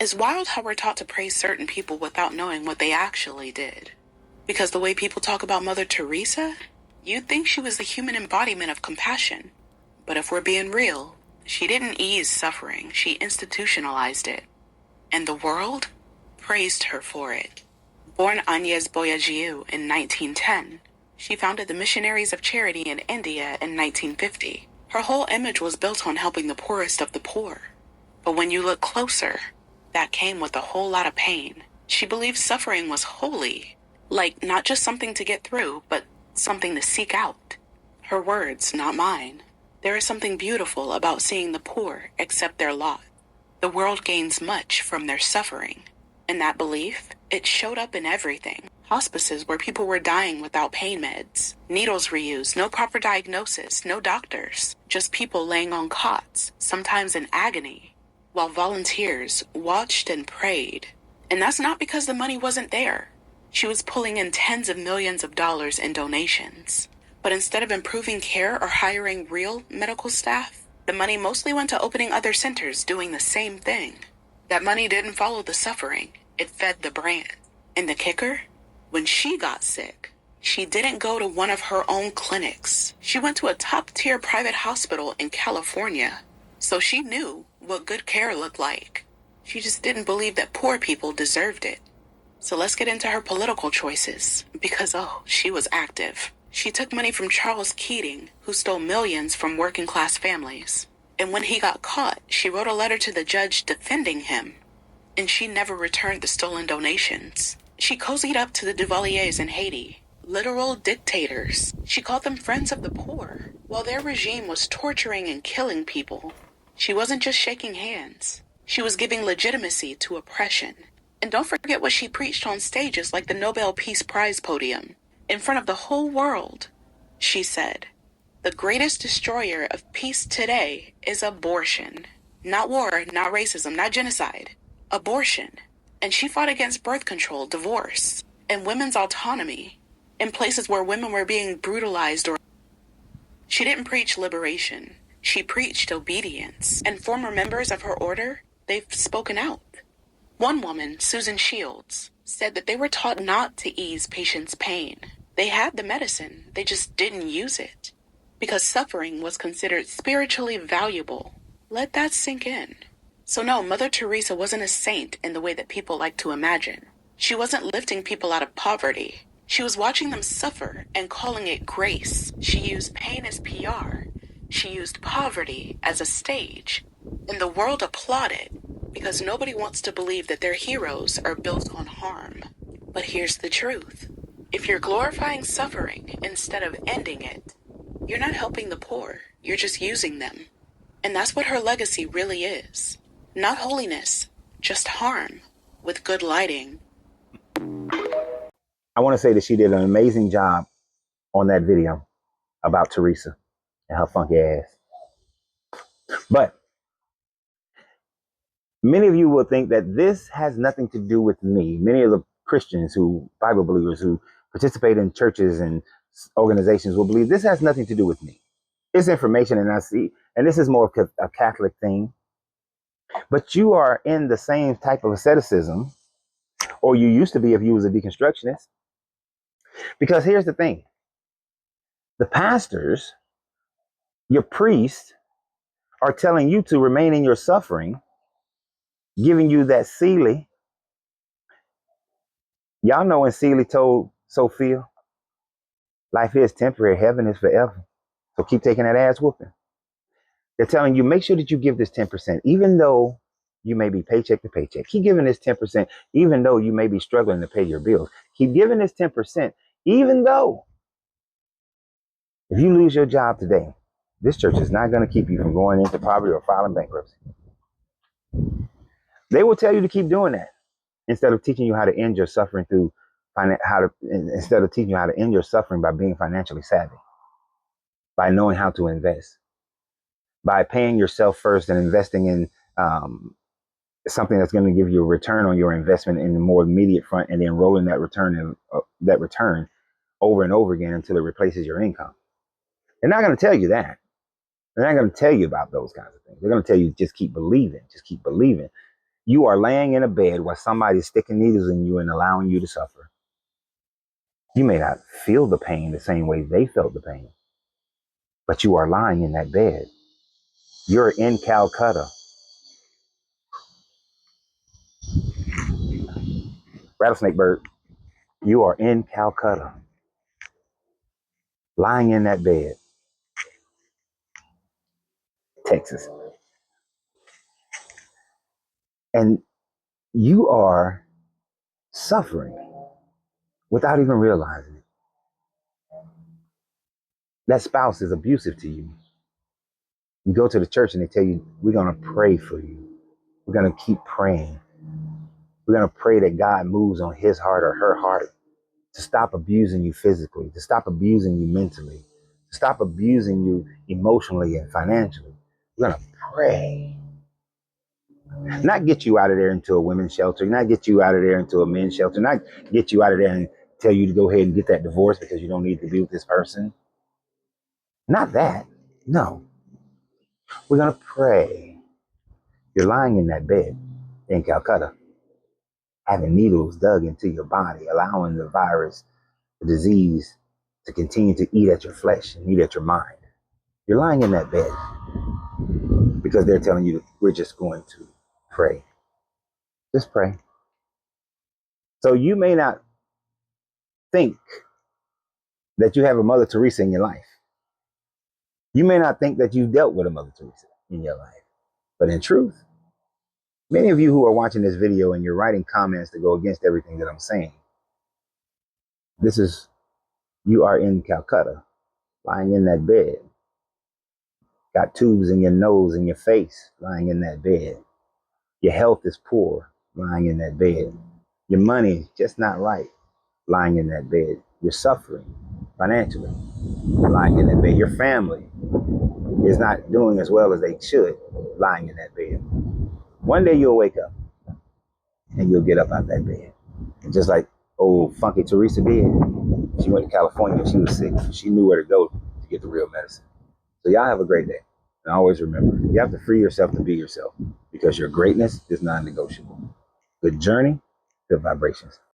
It's wild how we're taught to praise certain people without knowing what they actually did. Because the way people talk about Mother Teresa, you'd think she was the human embodiment of compassion. But if we're being real, she didn't ease suffering, she institutionalized it. And the world praised her for it. Born Agnes Boyajiu in 1910, she founded the Missionaries of Charity in India in 1950. Her whole image was built on helping the poorest of the poor. But when you look closer, that came with a whole lot of pain. She believed suffering was holy, like not just something to get through, but something to seek out. Her words, not mine. There is something beautiful about seeing the poor accept their lot. The world gains much from their suffering. And that belief, it showed up in everything. Hospices where people were dying without pain meds. Needles reused, no proper diagnosis, no doctors. Just people laying on cots, sometimes in agony, while volunteers watched and prayed. And that's not because the money wasn't there. She was pulling in tens of millions of dollars in donations. But instead of improving care or hiring real medical staff, the money mostly went to opening other centers doing the same thing. That money didn't follow the suffering, it fed the brand. And the kicker? When she got sick, she didn't go to one of her own clinics. She went to a top-tier private hospital in California. So she knew what good care looked like. She just didn't believe that poor people deserved it. So let's get into her political choices, because she was active. She took money from Charles Keating, who stole millions from working-class families. And when he got caught, she wrote a letter to the judge defending him. And she never returned the stolen donations. She cozied up to the Duvaliers in Haiti, literal dictators. She called them friends of the poor, while their regime was torturing and killing people. She wasn't just shaking hands. She was giving legitimacy to oppression. And don't forget what she preached on stages like the Nobel Peace Prize podium. In front of the whole world, she said, "The greatest destroyer of peace today is abortion. Not war, not racism, not genocide. Abortion." And she fought against birth control, divorce, and women's autonomy in places where women were being brutalized or... She didn't preach liberation. She preached obedience. And former members of her order, they've spoken out. One woman, Susan Shields, said that they were taught not to ease patients' pain. They had the medicine, they just didn't use it. Because suffering was considered spiritually valuable. Let that sink in. So no, Mother Teresa wasn't a saint in the way that people like to imagine. She wasn't lifting people out of poverty. She was watching them suffer and calling it grace. She used pain as PR. She used poverty as a stage. And the world applauded because nobody wants to believe that their heroes are built on harm. But here's the truth. If you're glorifying suffering instead of ending it, you're not helping the poor, you're just using them. And that's what her legacy really is. Not holiness, just harm, with good lighting. I want to say that she did an amazing job on that video about Teresa and her funky ass. But many of you will think that this has nothing to do with me. Many of the Christians who, Bible believers who participate in churches and organizations will believe this has nothing to do with me. It's information and I see, and this is more of a Catholic thing. But you are in the same type of asceticism, or you used to be if you was a deconstructionist. Because here's the thing. The pastors, your priests, are telling you to remain in your suffering, giving you that Seeley. Y'all know when Seeley told Sophia, life is temporary, heaven is forever. So keep taking that ass whooping. They're telling you, make sure that you give this 10%, even though you may be paycheck to paycheck. Keep giving this 10%, even though you may be struggling to pay your bills. Keep giving this 10%, even though if you lose your job today, this church is not going to keep you from going into poverty or filing bankruptcy. They will tell you to keep doing that instead of teaching you how to end your suffering through instead of teaching you how to end your suffering by being financially savvy, by knowing how to invest, by paying yourself first and investing in something that's going to give you a return on your investment in the more immediate front, and then rolling that return over and over again until it replaces your income. They're not going to tell you that. They're not going to tell you about those kinds of things. They're going to tell you just keep believing, just keep believing. You are laying in a bed while somebody's sticking needles in you and allowing you to suffer. You may not feel the pain the same way they felt the pain, but you are lying in that bed. You're in Calcutta. Rattlesnake bird, you are in Calcutta, lying in that bed, Texas. And you are suffering without even realizing it. That spouse is abusive to you. You go to the church and they tell you, we're going to pray for you. We're going to keep praying. We're going to pray that God moves on his heart or her heart to stop abusing you physically, to stop abusing you mentally, to stop abusing you emotionally and financially. We're going to pray. Not get you out of there into a women's shelter, not get you out of there into a men's shelter, not get you out of there and tell you to go ahead and get that divorce because you don't need to be with this person. Not that. No. We're going to pray. You're lying in that bed in Calcutta, having needles dug into your body, allowing the virus, the disease to continue to eat at your flesh and eat at your mind. You're lying in that bed because they're telling you we're just going to pray. Just pray. So you may not think that you have a Mother Teresa in your life. You may not think that you've dealt with a Mother Teresa in your life. But in truth, many of you who are watching this video and you're writing comments to go against everything that I'm saying, this is, you are in Calcutta, lying in that bed. Got tubes in your nose and your face, lying in that bed. Your health is poor, lying in that bed. Your money just not right, lying in that bed. You're suffering financially, lying in that bed. Your family is not doing as well as they should, lying in that bed. One day you'll wake up and you'll get up out that bed. And just like old Funky Teresa did, she went to California when she was sick. She knew where to go to get the real medicine. So y'all have a great day. And always remember, you have to free yourself to be yourself because your greatness is non-negotiable. Good journey, good vibrations.